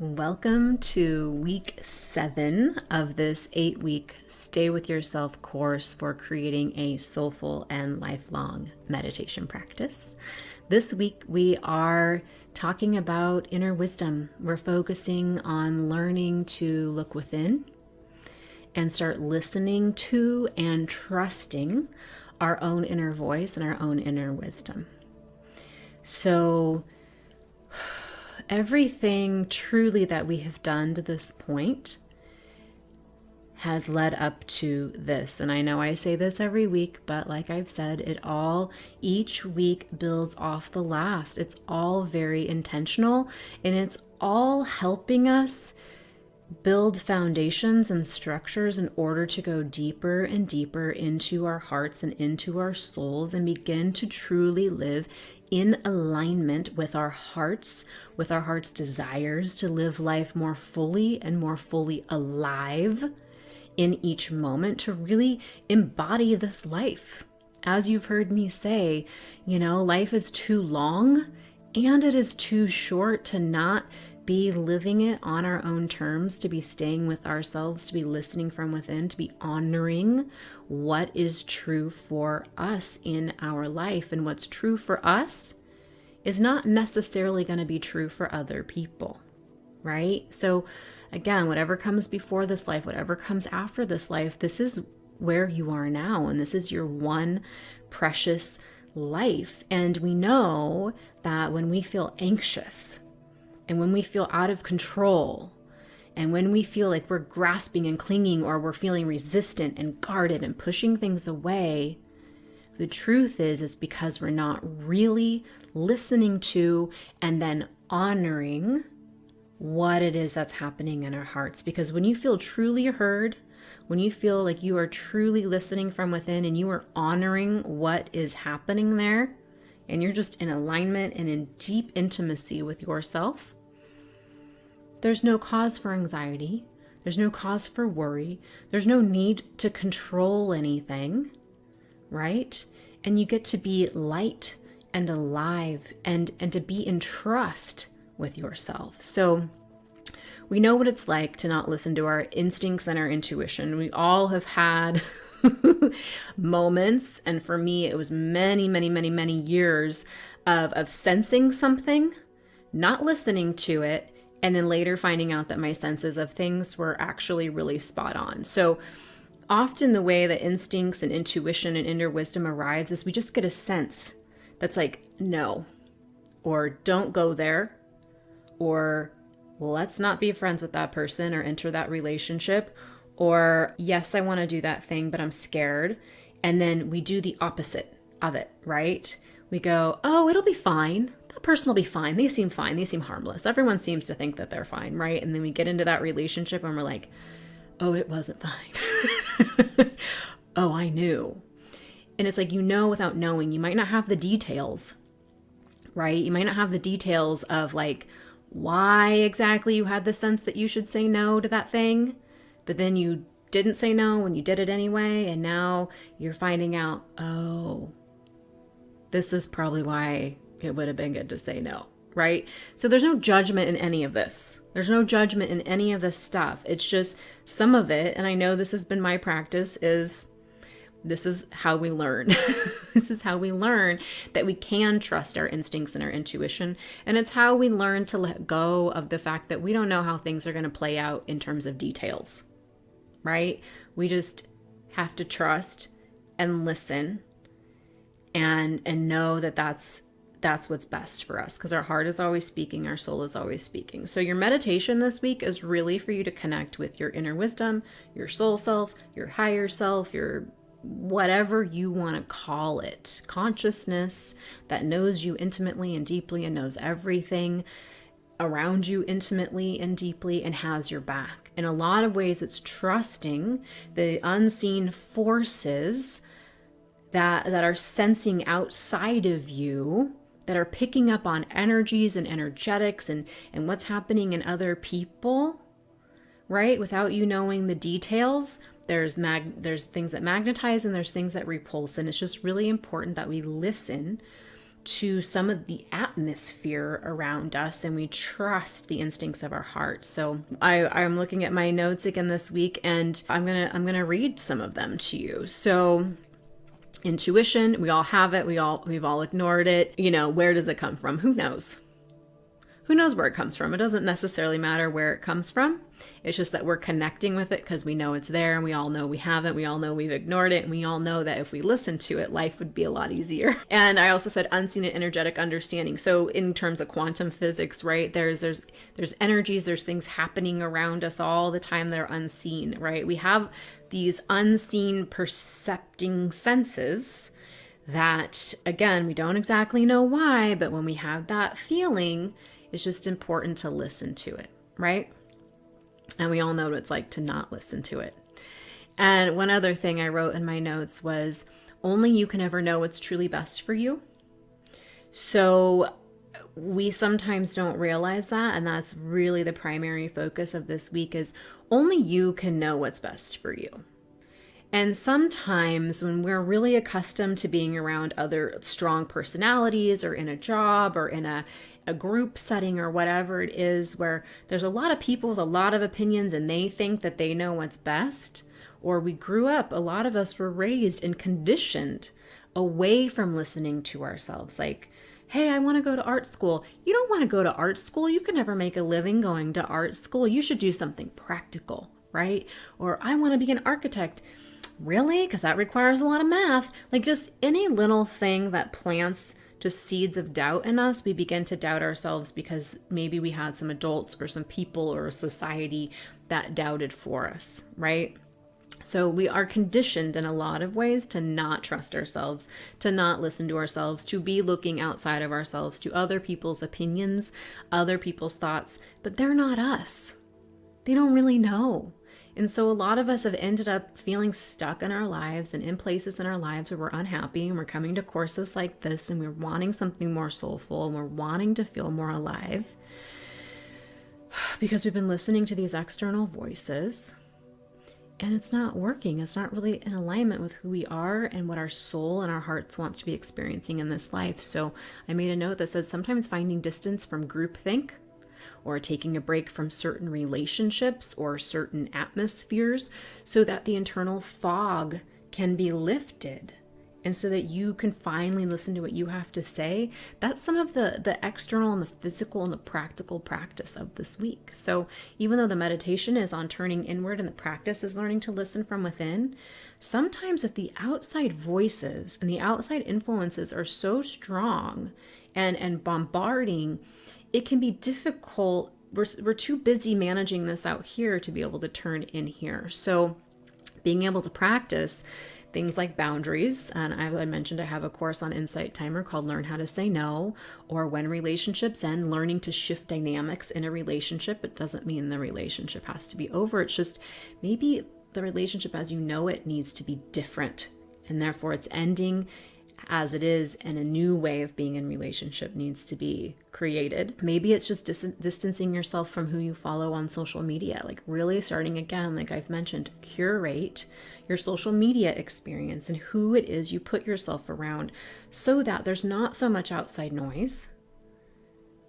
Welcome to week 7 of this 8-week Stay With Yourself course for creating a soulful and lifelong meditation practice. This week we are talking about inner wisdom. We're focusing on learning to look within and start listening to and trusting our own inner voice and our own inner wisdom. So everything truly that we have done to this point has led up to this. And I know I say this every week, but like I've said, each week builds off the last. It's all very intentional, and it's all helping us build foundations and structures in order to go deeper and deeper into our hearts and into our souls and begin to truly live in alignment with our heart's desires to live life more fully and more fully alive in each moment, to really embody this life. As you've heard me say, life is too long and it is too short to not be living it on our own terms, to be staying with ourselves, to be listening from within, to be honoring what is true for us in our life. And what's true for us is not necessarily going to be true for other people, right? So again, whatever comes before this life, whatever comes after this life, this is where you are now, and this is your one precious life. And we know that when we feel anxious, and when we feel out of control, and when we feel like we're grasping and clinging, or we're feeling resistant and guarded and pushing things away, the truth is it's because we're not really listening to and then honoring what it is that's happening in our hearts. Because when you feel truly heard, when you feel like you are truly listening from within and you are honoring what is happening there, and you're just in alignment and in deep intimacy with yourself, there's no cause for anxiety. There's no cause for worry. There's no need to control anything, right? And you get to be light and alive and to be in trust with yourself. So we know what it's like to not listen to our instincts and our intuition. We all have had moments, and for me, it was many, many, many, many years of sensing something, not listening to it, and then later finding out that my senses of things were actually really spot on. So often the way that instincts and intuition and inner wisdom arrives is we just get a sense that's like, no, or don't go there, or let's not be friends with that person or enter that relationship, or yes, I want to do that thing, but I'm scared. And then we do the opposite of it, right? We go, oh, it'll be fine. That person will be fine. They seem fine. They seem harmless. Everyone seems to think that they're fine, right? And then we get into that relationship and we're like, oh, it wasn't fine. Oh, I knew. And it's like, without knowing. You might not have the details, right? You might not have the details of like why exactly you had the sense that you should say no to that thing, but then you didn't say no and you did it anyway. And now you're finding out, oh, this is probably why it would have been good to say no, right? So there's no judgment in any of this. There's no judgment in any of this stuff. It's just some of it, and I know this has been my practice, this is how we learn. This is how we learn that we can trust our instincts and our intuition. And it's how we learn to let go of the fact that we don't know how things are going to play out in terms of details, right? We just have to trust and listen and know that that's what's best for us, because our heart is always speaking, our soul is always speaking. So your meditation this week is really for you to connect with your inner wisdom, your soul self, your higher self, your whatever you want to call it, consciousness that knows you intimately and deeply and knows everything around you intimately and deeply and has your back. In a lot of ways, it's trusting the unseen forces that are sensing outside of you, that are picking up on energies and energetics and what's happening in other people, right? Without you knowing the details, there's things that magnetize and there's things that repulse. And it's just really important that we listen to some of the atmosphere around us, and we trust the instincts of our heart. So I'm looking at my notes again this week, and I'm gonna read some of them to you. So intuition, we all have it. We've all ignored it. Where does it come from? Who knows? Who knows where it comes from? It doesn't necessarily matter where it comes from. It's just that we're connecting with it because we know it's there, and we all know we haven't. We all know we've ignored it, and we all know that if we listen to it, life would be a lot easier. And I also said unseen and energetic understanding. So in terms of quantum physics, right, there's energies, there's things happening around us all the time that are unseen, right? We have these unseen percepting senses that, again, we don't exactly know why, but when we have that feeling, it's just important to listen to it, right? And we all know what it's like to not listen to it. And one other thing I wrote in my notes was, only you can ever know what's truly best for you. So we sometimes don't realize that, and that's really the primary focus of this week, is only you can know what's best for you. And sometimes when we're really accustomed to being around other strong personalities, or in a job, or in a group setting, or whatever it is, where there's a lot of people with a lot of opinions and they think that they know what's best, or we grew up, a lot of us were raised and conditioned away from listening to ourselves. Like, hey, I want to go to art school. You don't want to go to art school. You can never make a living going to art school. You should do something practical, right? Or I want to be an architect. Really? Because that requires a lot of math. Like, just any little thing that plants just seeds of doubt in us, we begin to doubt ourselves because maybe we had some adults or some people or a society that doubted for us, right? So we are conditioned in a lot of ways to not trust ourselves, to not listen to ourselves, to be looking outside of ourselves to other people's opinions, other people's thoughts, but they're not us. They don't really know. And so a lot of us have ended up feeling stuck in our lives and in places in our lives where we're unhappy, and we're coming to courses like this, and we're wanting something more soulful, and we're wanting to feel more alive because we've been listening to these external voices, and it's not working. It's not really in alignment with who we are and what our soul and our hearts want to be experiencing in this life. So I made a note that says sometimes finding distance from groupthink, or taking a break from certain relationships or certain atmospheres so that the internal fog can be lifted, and so that you can finally listen to what you have to say. That's some of the external and the physical and the practical practice of this week. So even though the meditation is on turning inward and the practice is learning to listen from within, sometimes if the outside voices and the outside influences are so strong and bombarding, it can be difficult. We're too busy managing this out here to be able to turn in here. So being able to practice things like boundaries, and I mentioned I have a course on Insight Timer called Learn How to Say No, or when relationships end, learning to shift dynamics in a relationship. It doesn't mean the relationship has to be over. It's just maybe the relationship as you know it needs to be different, and therefore it's ending as it is, and a new way of being in relationship needs to be created. Maybe it's just distancing yourself from who you follow on social media, like really starting again, like I've mentioned, curate your social media experience and who it is you put yourself around, so that there's not so much outside noise.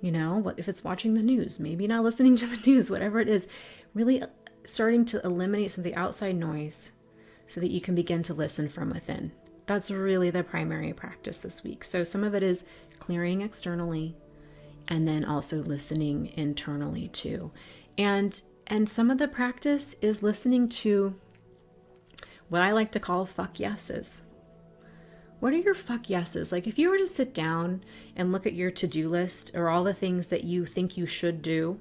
What if it's watching the news, maybe not listening to the news, whatever it is, really starting to eliminate some of the outside noise so that you can begin to listen from within. That's really the primary practice this week. So some of it is clearing externally, and then also listening internally too. And some of the practice is listening to what I like to call fuck yeses. What are your fuck yeses? Like, if you were to sit down and look at your to-do list, or all the things that you think you should do,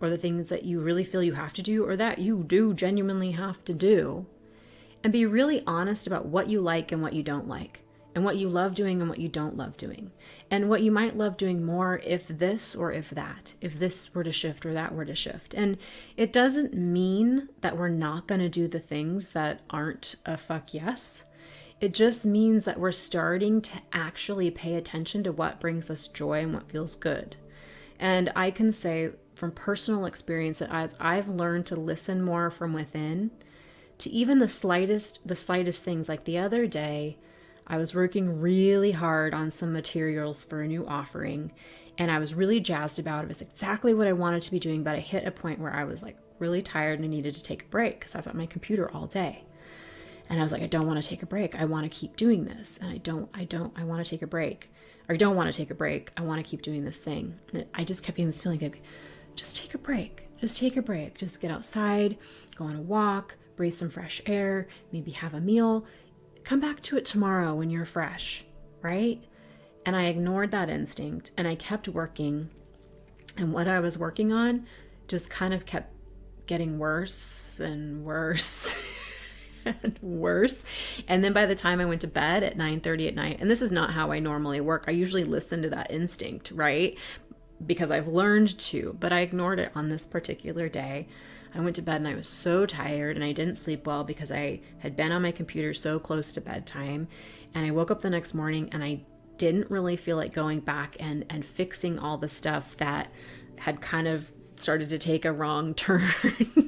or the things that you really feel you have to do, or that you do genuinely have to do, and be really honest about what you like and what you don't like, and what you love doing and what you don't love doing, and what you might love doing more if this or if that, if this were to shift or that were to shift. And it doesn't mean that we're not going to do the things that aren't a fuck yes. It just means that we're starting to actually pay attention to what brings us joy and what feels good. And I can say from personal experience that as I've learned to listen more from within, to even the slightest things. Like the other day, I was working really hard on some materials for a new offering, and I was really jazzed about it. It was exactly what I wanted to be doing, but I hit a point where I was like really tired and I needed to take a break because I was at my computer all day. And I was like, I don't want to take a break. I want to keep doing this. And I want to take a break. Or I don't want to take a break. I want to keep doing this thing. And I just kept getting this feeling like, just take a break. Just take a break. Just get outside, go on a walk, breathe some fresh air, maybe have a meal. Come back to it tomorrow when you're fresh, right? And I ignored that instinct and I kept working. And what I was working on just kind of kept getting worse and worse and worse. And then by the time I went to bed at 9:30 at night, and this is not how I normally work. I usually listen to that instinct, right? Because I've learned to, but I ignored it on this particular day. I went to bed and I was so tired and I didn't sleep well because I had been on my computer so close to bedtime. And I woke up the next morning and I didn't really feel like going back and fixing all the stuff that had kind of started to take a wrong turn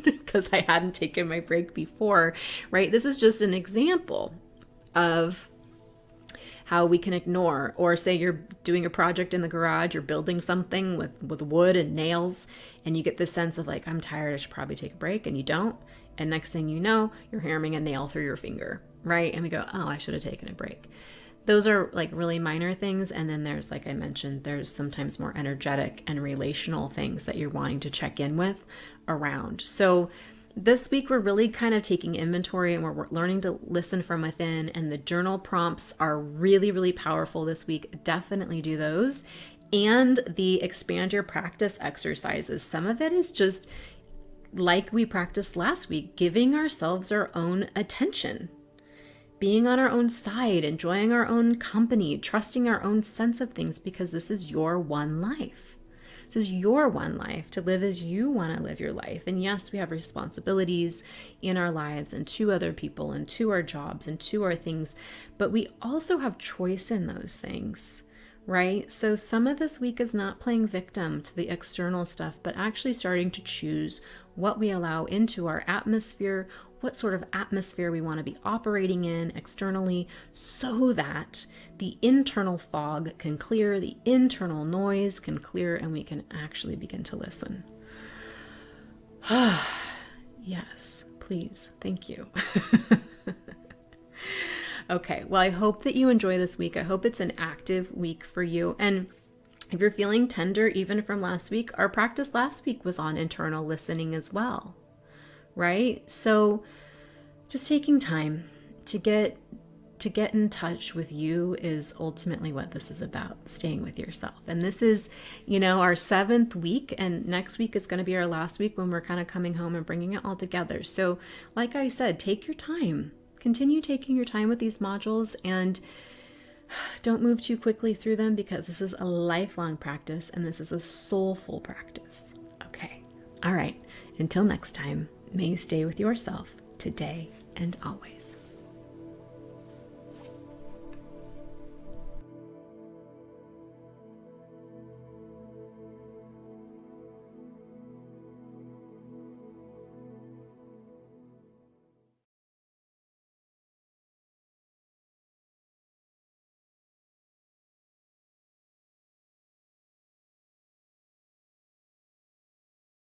because I hadn't taken my break before, right? This is just an example of how we can ignore, or say you're doing a project in the garage, you're building something with wood and nails, and you get this sense of like, I'm tired, I should probably take a break, and you don't. And next thing you know, you're hammering a nail through your finger, right? And we go, oh, I should have taken a break. Those are like really minor things. And then there's, like I mentioned, there's sometimes more energetic and relational things that you're wanting to check in with around. So this week, we're really kind of taking inventory and we're learning to listen from within. And the journal prompts are really, really powerful this week. Definitely do those. And the expand your practice exercises. Some of it is just like we practiced last week, giving ourselves our own attention, being on our own side, enjoying our own company, trusting our own sense of things, because this is your one life. This is your one life to live as you want to live your life. And yes, we have responsibilities in our lives and to other people and to our jobs and to our things, but we also have choice in those things, right? So some of this week is not playing victim to the external stuff, but actually starting to choose what we allow into our atmosphere, what sort of atmosphere we want to be operating in externally, so that the internal fog can clear, the internal noise can clear, and we can actually begin to listen. Yes, please. Thank you. Okay, well, I hope that you enjoy this week. I hope it's an active week for you. And if you're feeling tender, even from last week, our practice last week was on internal listening as well, right? So just taking time to get in touch with you is ultimately what this is about, staying with yourself. And this is, our 7th week, and next week is going to be our last week when we're kind of coming home and bringing it all together. So like I said, take your time, continue taking your time with these modules, and don't move too quickly through them, because this is a lifelong practice and this is a soulful practice. Okay. All right. Until next time, may you stay with yourself today and always.